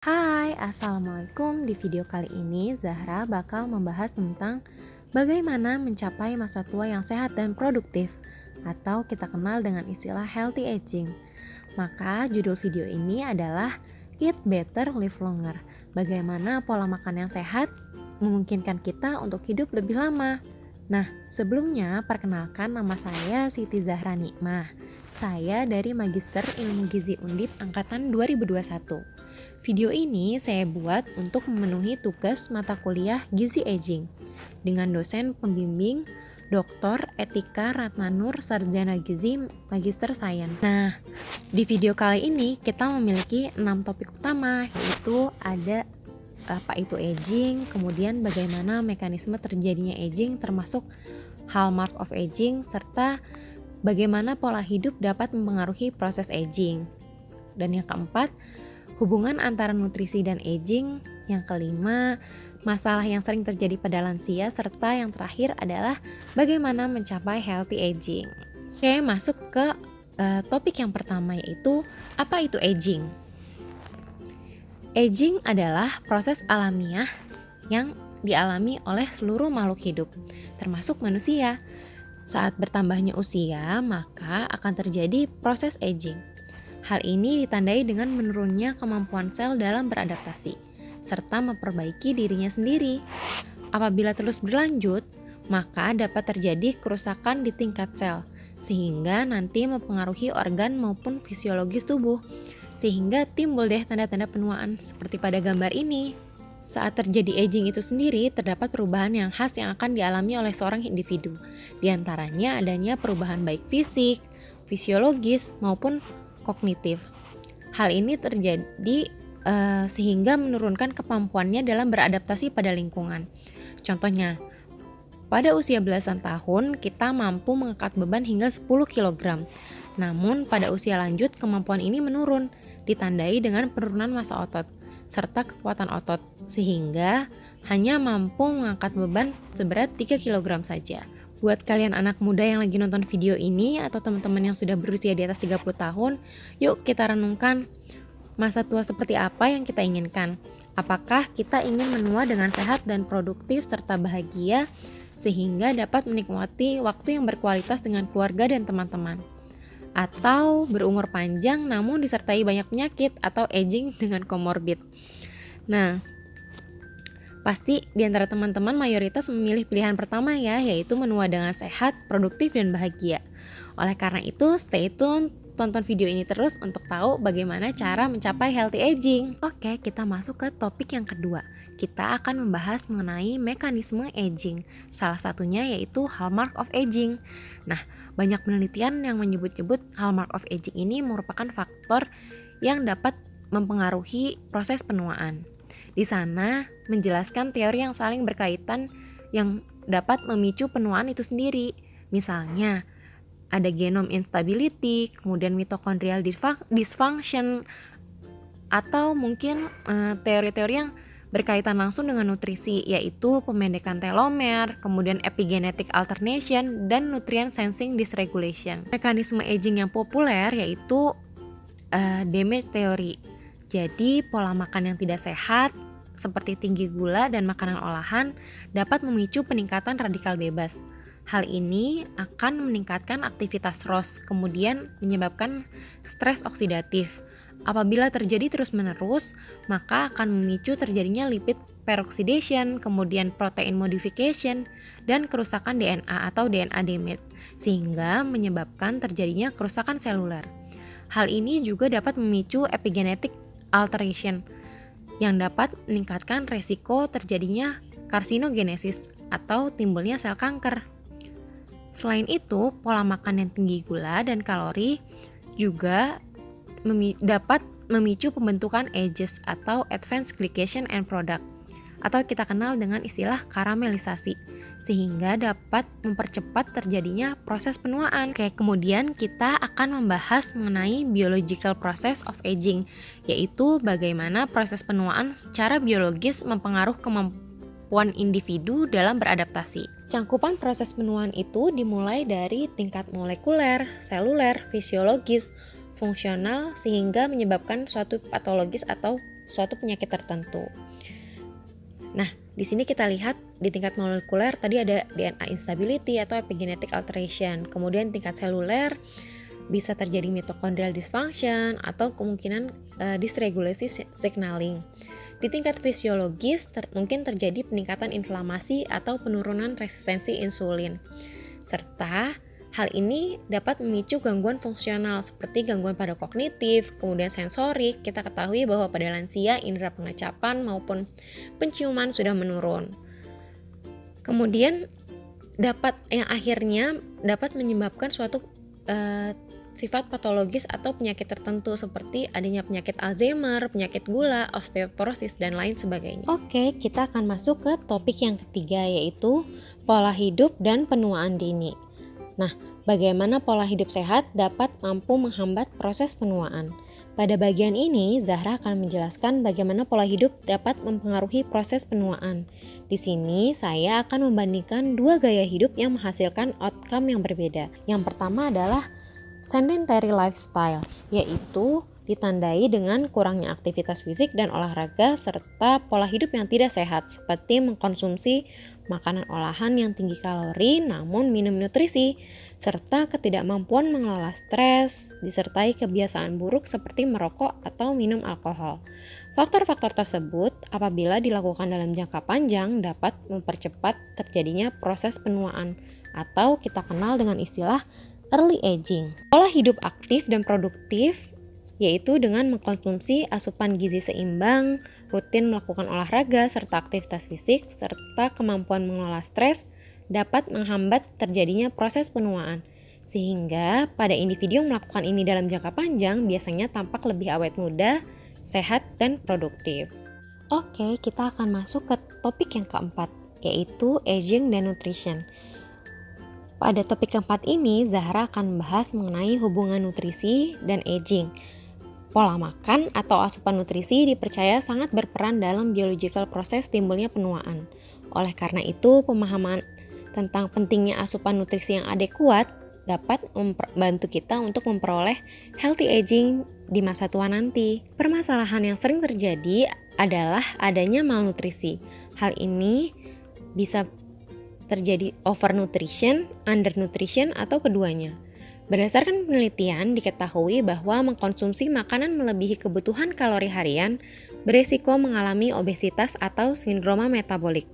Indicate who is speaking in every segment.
Speaker 1: Hai, Assalamualaikum. Di video kali ini, Zahra bakal membahas tentang bagaimana mencapai masa tua yang sehat dan produktif, atau kita kenal dengan istilah healthy aging. Maka judul video ini adalah Eat Better, Live Longer. Bagaimana pola makan yang sehat memungkinkan kita untuk hidup lebih lama. Nah, sebelumnya perkenalkan, nama saya Siti Zahra Nikmah. Saya dari Magister Ilmu Gizi Undip angkatan 2021. Video ini saya buat untuk memenuhi tugas mata kuliah Gizi Aging dengan dosen pembimbing Dr. Etika Ratnanur Sarjana Gizi Magister Sains. Nah, di video kali ini kita memiliki 6 topik utama, yaitu ada apa itu aging, kemudian bagaimana mekanisme terjadinya aging termasuk hallmark of aging, serta bagaimana pola hidup dapat mempengaruhi proses aging. Dan yang keempat, hubungan antara nutrisi dan aging. Yang kelima, masalah yang sering terjadi pada lansia. Serta yang terakhir adalah bagaimana mencapai healthy aging. Oke, masuk ke topik yang pertama, yaitu apa itu aging. Aging adalah proses alamiah yang dialami oleh seluruh makhluk hidup, termasuk manusia. Saat bertambahnya usia, maka akan terjadi proses aging. Hal ini ditandai dengan menurunnya kemampuan sel dalam beradaptasi, serta memperbaiki dirinya sendiri. Apabila terus berlanjut, maka dapat terjadi kerusakan di tingkat sel, sehingga nanti mempengaruhi organ maupun fisiologis tubuh, sehingga timbul deh tanda-tanda penuaan seperti pada gambar ini. Saat terjadi aging itu sendiri, terdapat perubahan yang khas yang akan dialami oleh seorang individu. Di antaranya adanya perubahan baik fisik, fisiologis, maupun kognitif. Hal ini terjadi sehingga menurunkan kemampuannya dalam beradaptasi pada lingkungan. Contohnya, pada usia belasan tahun kita mampu mengangkat beban hingga 10 kg. Namun pada usia lanjut kemampuan ini menurun, ditandai dengan penurunan massa otot serta kekuatan otot, sehingga hanya mampu mengangkat beban seberat 3 kg saja. Buat kalian anak muda yang lagi nonton video ini atau teman-teman yang sudah berusia di atas 30 tahun, yuk kita renungkan masa tua seperti apa yang kita inginkan. Apakah kita ingin menua dengan sehat dan produktif serta bahagia sehingga dapat menikmati waktu yang berkualitas dengan keluarga dan teman-teman? Atau berumur panjang namun disertai banyak penyakit atau aging dengan komorbid? Nah, pasti di antara teman-teman mayoritas memilih pilihan pertama ya, yaitu menua dengan sehat, produktif, dan bahagia. Oleh karena itu, stay tune, tonton video ini terus untuk tahu bagaimana cara mencapai healthy aging. Oke, kita masuk ke topik yang kedua. Kita akan membahas mengenai mekanisme aging. Salah satunya yaitu hallmark of aging. Nah, banyak penelitian yang menyebut-nyebut hallmark of aging ini merupakan faktor yang dapat mempengaruhi proses penuaan. Di sana menjelaskan teori yang saling berkaitan yang dapat memicu penuaan itu sendiri. Misalnya, ada genome instability, kemudian mitochondrial dysfunction, atau mungkin teori-teori yang berkaitan langsung dengan nutrisi, yaitu pemendekan telomer, kemudian epigenetic alternation, dan nutrient sensing dysregulation. Mekanisme aging yang populer yaitu damage theory. Jadi pola makan yang tidak sehat seperti tinggi gula dan makanan olahan dapat memicu peningkatan radikal bebas. Hal ini akan meningkatkan aktivitas ROS, kemudian menyebabkan stres oksidatif. Apabila terjadi terus-menerus, maka akan memicu terjadinya lipid peroxidation, kemudian protein modification, dan kerusakan DNA atau DNA damage, sehingga menyebabkan terjadinya kerusakan seluler. Hal ini juga dapat memicu epigenetic alteration, yang dapat meningkatkan resiko terjadinya karsinogenesis atau timbulnya sel kanker. Selain itu, pola makan yang tinggi gula dan kalori juga dapat memicu pembentukan AGEs atau Advanced Glycation End Product, atau kita kenal dengan istilah karamelisasi, sehingga dapat mempercepat terjadinya proses penuaan. Oke, kemudian kita akan membahas mengenai biological process of aging, yaitu bagaimana proses penuaan secara biologis mempengaruhi kemampuan individu dalam beradaptasi. Cangkupan proses penuaan itu dimulai dari tingkat molekuler, seluler, fisiologis, fungsional, sehingga menyebabkan suatu patologis atau suatu penyakit tertentu. Nah, di sini kita lihat di tingkat molekuler tadi ada DNA instability atau epigenetic alteration. Kemudian tingkat seluler bisa terjadi mitochondrial dysfunction atau kemungkinan dysregulasi signaling. Di tingkat fisiologis mungkin terjadi peningkatan inflamasi atau penurunan resistensi insulin. Serta hal ini dapat memicu gangguan fungsional seperti gangguan pada kognitif, kemudian sensorik. Kita ketahui bahwa pada lansia indera pengecapan maupun penciuman sudah menurun. Kemudian akhirnya dapat menyebabkan suatu sifat patologis atau penyakit tertentu seperti adanya penyakit Alzheimer, penyakit gula, osteoporosis, dan lain sebagainya. Oke, kita akan masuk ke topik yang ketiga, yaitu pola hidup dan penuaan dini. Nah, bagaimana pola hidup sehat dapat mampu menghambat proses penuaan? Pada bagian ini, Zahra akan menjelaskan bagaimana pola hidup dapat mempengaruhi proses penuaan. Di sini, saya akan membandingkan dua gaya hidup yang menghasilkan outcome yang berbeda. Yang pertama adalah sedentary lifestyle, yaitu ditandai dengan kurangnya aktivitas fisik dan olahraga serta pola hidup yang tidak sehat seperti mengkonsumsi makanan olahan yang tinggi kalori namun minim nutrisi, serta ketidakmampuan mengelola stres disertai kebiasaan buruk seperti merokok atau minum alkohol. Faktor-faktor tersebut apabila dilakukan dalam jangka panjang dapat mempercepat terjadinya proses penuaan atau kita kenal dengan istilah early aging. Pola hidup aktif dan produktif yaitu dengan mengkonsumsi asupan gizi seimbang, rutin melakukan olahraga serta aktivitas fisik, serta kemampuan mengelola stres dapat menghambat terjadinya proses penuaan. Sehingga pada individu yang melakukan ini dalam jangka panjang biasanya tampak lebih awet muda, sehat, dan produktif. Oke, kita akan masuk ke topik yang keempat, yaitu aging dan nutrition. Pada topik keempat ini, Zahra akan membahas mengenai hubungan nutrisi dan aging. Pola makan atau asupan nutrisi dipercaya sangat berperan dalam biological proses timbulnya penuaan. Oleh karena itu, pemahaman tentang pentingnya asupan nutrisi yang adekuat dapat membantu kita untuk memperoleh healthy aging di masa tua nanti. Permasalahan yang sering terjadi adalah adanya malnutrisi. Hal ini bisa terjadi overnutrition, undernutrition, atau keduanya. Berdasarkan penelitian, diketahui bahwa mengkonsumsi makanan melebihi kebutuhan kalori harian beresiko mengalami obesitas atau sindroma metabolik.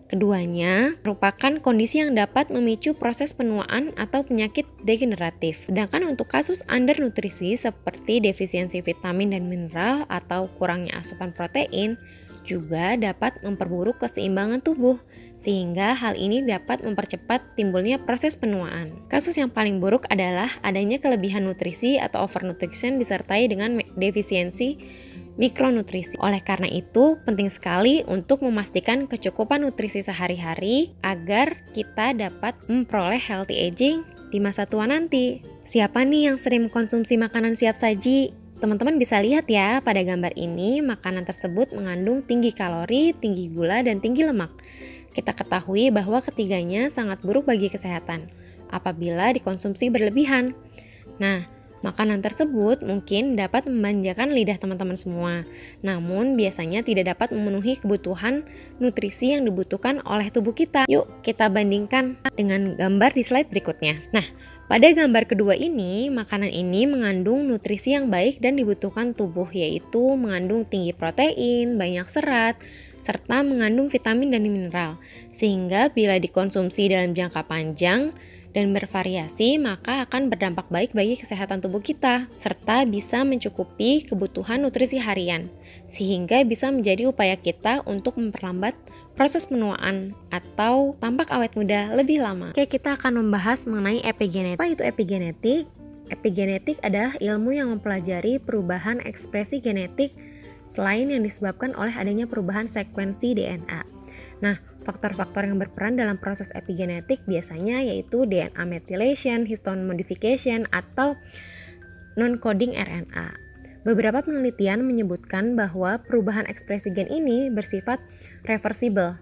Speaker 1: Keduanya merupakan kondisi yang dapat memicu proses penuaan atau penyakit degeneratif. Sedangkan untuk kasus undernutrisi seperti defisiensi vitamin dan mineral atau kurangnya asupan protein juga dapat memperburuk keseimbangan tubuh, sehingga hal ini dapat mempercepat timbulnya proses penuaan. Kasus yang paling buruk adalah adanya kelebihan nutrisi atau overnutrition disertai dengan defisiensi mikronutrisi. Oleh karena itu, penting sekali untuk memastikan kecukupan nutrisi sehari-hari agar kita dapat memperoleh healthy aging di masa tua nanti. Siapa nih yang sering mengkonsumsi makanan siap saji? Teman-teman bisa lihat ya pada gambar ini, makanan tersebut mengandung tinggi kalori, tinggi gula, dan tinggi lemak. Kita ketahui bahwa ketiganya sangat buruk bagi kesehatan apabila dikonsumsi berlebihan. Nah, makanan tersebut mungkin dapat memanjakan lidah teman-teman semua, namun biasanya tidak dapat memenuhi kebutuhan nutrisi yang dibutuhkan oleh tubuh kita. Yuk kita bandingkan dengan gambar di slide berikutnya. Nah, pada gambar kedua ini, makanan ini mengandung nutrisi yang baik dan dibutuhkan tubuh, yaitu mengandung tinggi protein, banyak serat, serta mengandung vitamin dan mineral. Sehingga bila dikonsumsi dalam jangka panjang dan bervariasi, maka akan berdampak baik bagi kesehatan tubuh kita, serta bisa mencukupi kebutuhan nutrisi harian, sehingga bisa menjadi upaya kita untuk memperlambat proses penuaan atau tampak awet muda lebih lama. Oke, kita akan membahas mengenai epigenetik. Apa itu epigenetik? Epigenetik adalah ilmu yang mempelajari perubahan ekspresi genetik selain yang disebabkan oleh adanya perubahan sekuensi DNA. Nah, faktor-faktor yang berperan dalam proses epigenetik biasanya yaitu DNA methylation, histone modification, atau non-coding RNA. Beberapa penelitian menyebutkan bahwa perubahan ekspresi gen ini bersifat reversible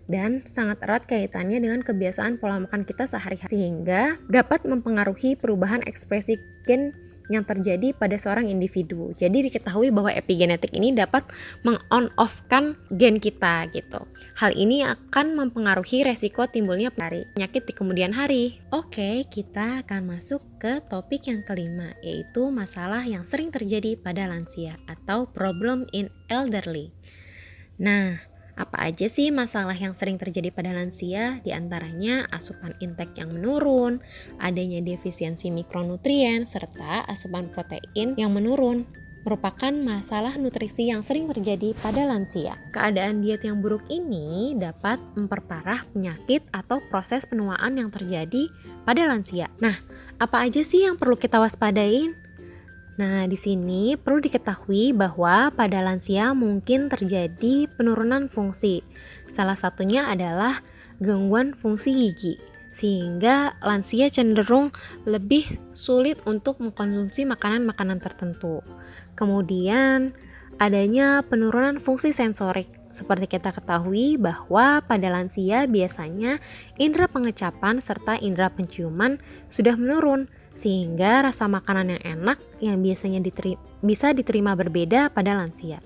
Speaker 1: dan sangat erat kaitannya dengan kebiasaan pola makan kita sehari-hari, sehingga dapat mempengaruhi perubahan ekspresi gen yang terjadi pada seorang individu. Jadi diketahui bahwa epigenetik ini dapat meng-on-off-kan gen kita gitu. Hal ini akan mempengaruhi resiko timbulnya penyakit di kemudian hari. Oke, kita akan masuk ke topik yang kelima, yaitu masalah yang sering terjadi pada lansia atau problem in elderly. Nah, apa aja sih masalah yang sering terjadi pada lansia? Di antaranya asupan intake yang menurun, adanya defisiensi mikronutrien, serta asupan protein yang menurun merupakan masalah nutrisi yang sering terjadi pada lansia. Keadaan diet yang buruk ini dapat memperparah penyakit atau proses penuaan yang terjadi pada lansia. Nah, apa aja sih yang perlu kita waspadain? Nah, di sini perlu diketahui bahwa pada lansia mungkin terjadi penurunan fungsi. Salah satunya adalah gangguan fungsi gigi, sehingga lansia cenderung lebih sulit untuk mengkonsumsi makanan-makanan tertentu. Kemudian, adanya penurunan fungsi sensorik. Seperti kita ketahui bahwa pada lansia biasanya indera pengecapan serta indera penciuman sudah menurun, sehingga rasa makanan yang enak yang biasanya bisa diterima berbeda pada lansia.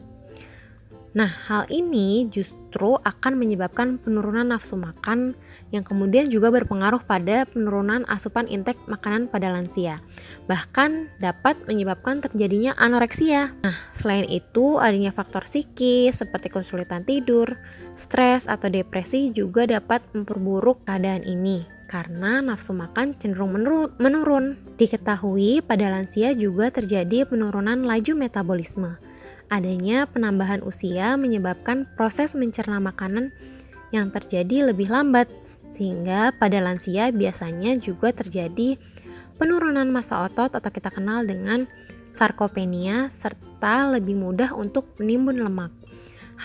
Speaker 1: Nah, hal ini justru akan menyebabkan penurunan nafsu makan yang kemudian juga berpengaruh pada penurunan asupan intake makanan pada lansia. Bahkan dapat menyebabkan terjadinya anoreksia. Nah, selain itu adanya faktor psikis seperti kesulitan tidur, stres atau depresi juga dapat memperburuk keadaan ini karena nafsu makan cenderung menurun. Diketahui pada lansia juga terjadi penurunan laju metabolisme. Adanya penambahan usia menyebabkan proses mencerna makanan yang terjadi lebih lambat, sehingga pada lansia biasanya juga terjadi penurunan massa otot atau kita kenal dengan sarkopenia, serta lebih mudah untuk menimbun lemak.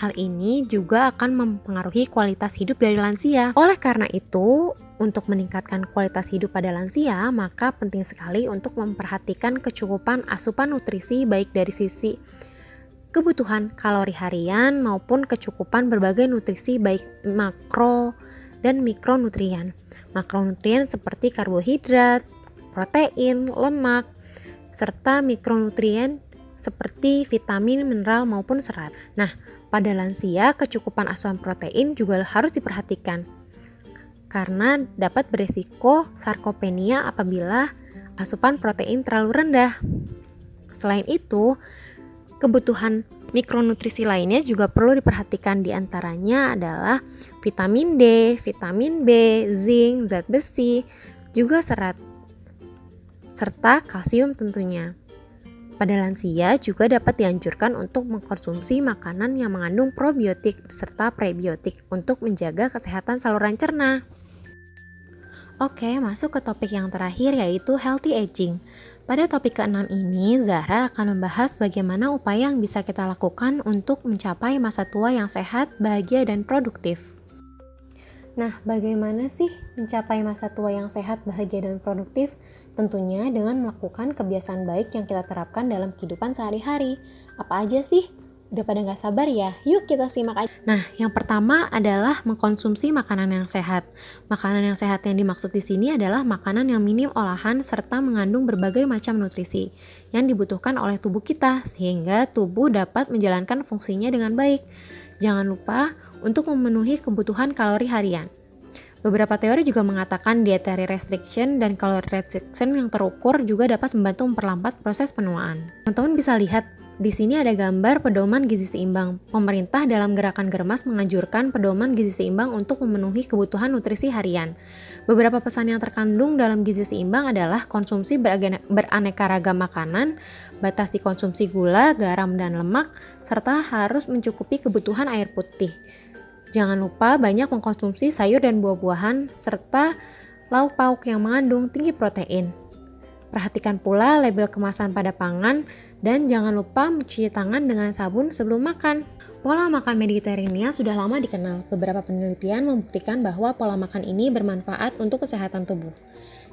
Speaker 1: Hal ini juga akan mempengaruhi kualitas hidup dari lansia. Oleh karena itu, untuk meningkatkan kualitas hidup pada lansia, maka penting sekali untuk memperhatikan kecukupan asupan nutrisi baik dari sisi kebutuhan kalori harian maupun kecukupan berbagai nutrisi baik makro dan mikronutrien. Makronutrien seperti karbohidrat, protein, lemak, serta mikronutrien seperti vitamin, mineral maupun serat. Nah, pada lansia kecukupan asupan protein juga harus diperhatikan karena dapat beresiko sarkopenia apabila asupan protein terlalu rendah. Selain itu, kebutuhan mikronutrisi lainnya juga perlu diperhatikan, diantaranya adalah vitamin D, vitamin B, zinc, zat besi, juga serat, serta kalsium tentunya. Pada lansia juga dapat dianjurkan untuk mengkonsumsi makanan yang mengandung probiotik serta prebiotik untuk menjaga kesehatan saluran cerna. Oke, masuk ke topik yang terakhir yaitu healthy aging. Pada topik ke-6 ini, Zahra akan membahas bagaimana upaya yang bisa kita lakukan untuk mencapai masa tua yang sehat, bahagia, dan produktif. Nah, bagaimana sih mencapai masa tua yang sehat, bahagia, dan produktif? Tentunya dengan melakukan kebiasaan baik yang kita terapkan dalam kehidupan sehari-hari. Apa aja sih? Udah pada gak sabar ya? Yuk kita simak aja. Nah, yang pertama adalah mengkonsumsi makanan yang sehat. Makanan yang sehat yang dimaksud di sini adalah makanan yang minim olahan serta mengandung berbagai macam nutrisi yang dibutuhkan oleh tubuh kita sehingga tubuh dapat menjalankan fungsinya dengan baik. Jangan lupa untuk memenuhi kebutuhan kalori harian. Beberapa teori juga mengatakan dietary restriction dan calorie restriction yang terukur juga dapat membantu memperlambat proses penuaan. Teman-teman bisa lihat di sini ada gambar pedoman gizi seimbang. Pemerintah dalam gerakan Germas menganjurkan pedoman gizi seimbang untuk memenuhi kebutuhan nutrisi harian. Beberapa pesan yang terkandung dalam gizi seimbang adalah konsumsi beraneka ragam makanan, batasi konsumsi gula, garam, dan lemak, serta harus mencukupi kebutuhan air putih. Jangan lupa banyak mengkonsumsi sayur dan buah-buahan, serta lauk pauk yang mengandung tinggi protein. Perhatikan pula label kemasan pada pangan dan jangan lupa mencuci tangan dengan sabun sebelum makan. Pola makan Mediterania sudah lama dikenal. Beberapa penelitian membuktikan bahwa pola makan ini bermanfaat untuk kesehatan tubuh.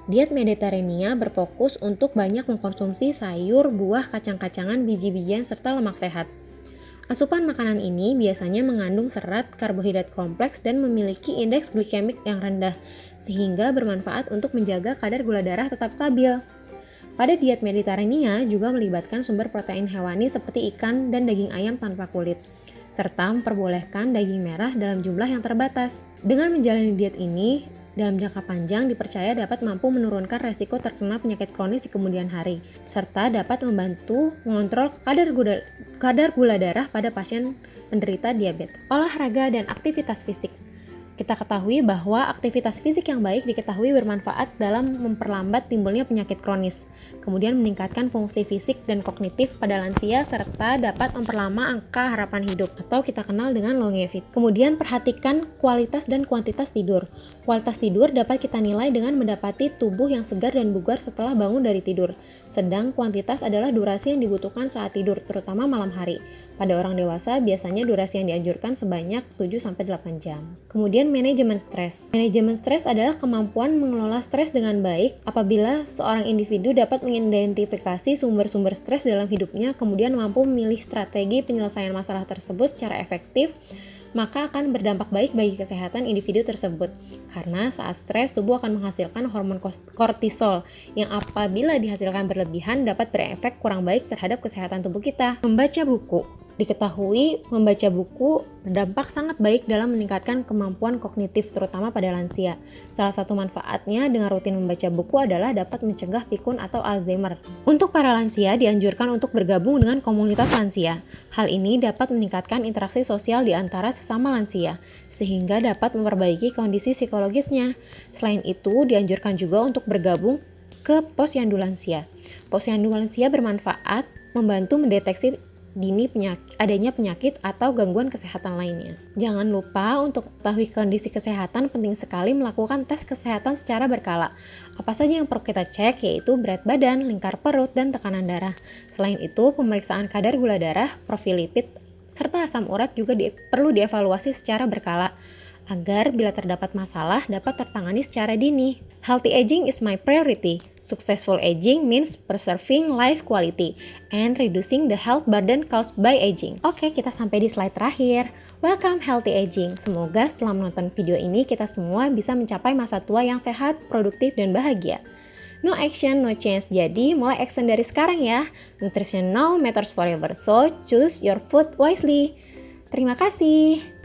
Speaker 1: Diet Mediterania berfokus untuk banyak mengkonsumsi sayur, buah, kacang-kacangan, biji-bijian, serta lemak sehat. Asupan makanan ini biasanya mengandung serat, karbohidrat kompleks, dan memiliki indeks glikemik yang rendah, sehingga bermanfaat untuk menjaga kadar gula darah tetap stabil. Pada diet Mediterania juga melibatkan sumber protein hewani seperti ikan dan daging ayam tanpa kulit, serta memperbolehkan daging merah dalam jumlah yang terbatas. Dengan menjalani diet ini, dalam jangka panjang dipercaya dapat mampu menurunkan resiko terkena penyakit kronis di kemudian hari, serta dapat membantu mengontrol kadar gula darah pada pasien penderita diabetes. Olahraga dan aktivitas fisik. Kita ketahui bahwa aktivitas fisik yang baik diketahui bermanfaat dalam memperlambat timbulnya penyakit kronis, kemudian meningkatkan fungsi fisik dan kognitif pada lansia, serta dapat memperlama angka harapan hidup atau kita kenal dengan longevity. Kemudian perhatikan kualitas dan kuantitas tidur. Kualitas tidur dapat kita nilai dengan mendapati tubuh yang segar dan bugar setelah bangun dari tidur. Sedang kuantitas adalah durasi yang dibutuhkan saat tidur, terutama malam hari. Pada orang dewasa, biasanya durasi yang dianjurkan sebanyak 7-8 jam. Kemudian manajemen stres. Manajemen stres adalah kemampuan mengelola stres dengan baik apabila seorang individu dapat mengidentifikasi sumber-sumber stres dalam hidupnya, kemudian mampu memilih strategi penyelesaian masalah tersebut secara efektif, maka akan berdampak baik bagi kesehatan individu tersebut. Karena saat stres, tubuh akan menghasilkan hormon kortisol yang apabila dihasilkan berlebihan dapat berefek kurang baik terhadap kesehatan tubuh kita. Membaca buku. Diketahui membaca buku berdampak sangat baik dalam meningkatkan kemampuan kognitif terutama pada lansia. Salah satu manfaatnya dengan rutin membaca buku adalah dapat mencegah pikun atau Alzheimer. Untuk para lansia dianjurkan untuk bergabung dengan komunitas lansia. Hal ini dapat meningkatkan interaksi sosial di antara sesama lansia, sehingga dapat memperbaiki kondisi psikologisnya. Selain itu, dianjurkan juga untuk bergabung ke posyandu lansia. Posyandu lansia bermanfaat membantu mendeteksi dini adanya penyakit atau gangguan kesehatan lainnya. Jangan lupa untuk mengetahui kondisi kesehatan, penting sekali melakukan tes kesehatan secara berkala. Apa saja yang perlu kita cek yaitu berat badan, lingkar perut, dan tekanan darah. Selain itu, pemeriksaan kadar gula darah, profil lipid, serta asam urat juga perlu dievaluasi secara berkala agar bila terdapat masalah dapat tertangani secara dini. Healthy aging is my priority. Successful aging means preserving life quality and reducing the health burden caused by aging. Oke, kita sampai di slide terakhir. Welcome healthy aging. Semoga setelah menonton video ini kita semua bisa mencapai masa tua yang sehat, produktif, dan bahagia. No action, no change. Jadi mulai action dari sekarang ya. Nutrition now matters forever. So choose your food wisely. Terima kasih.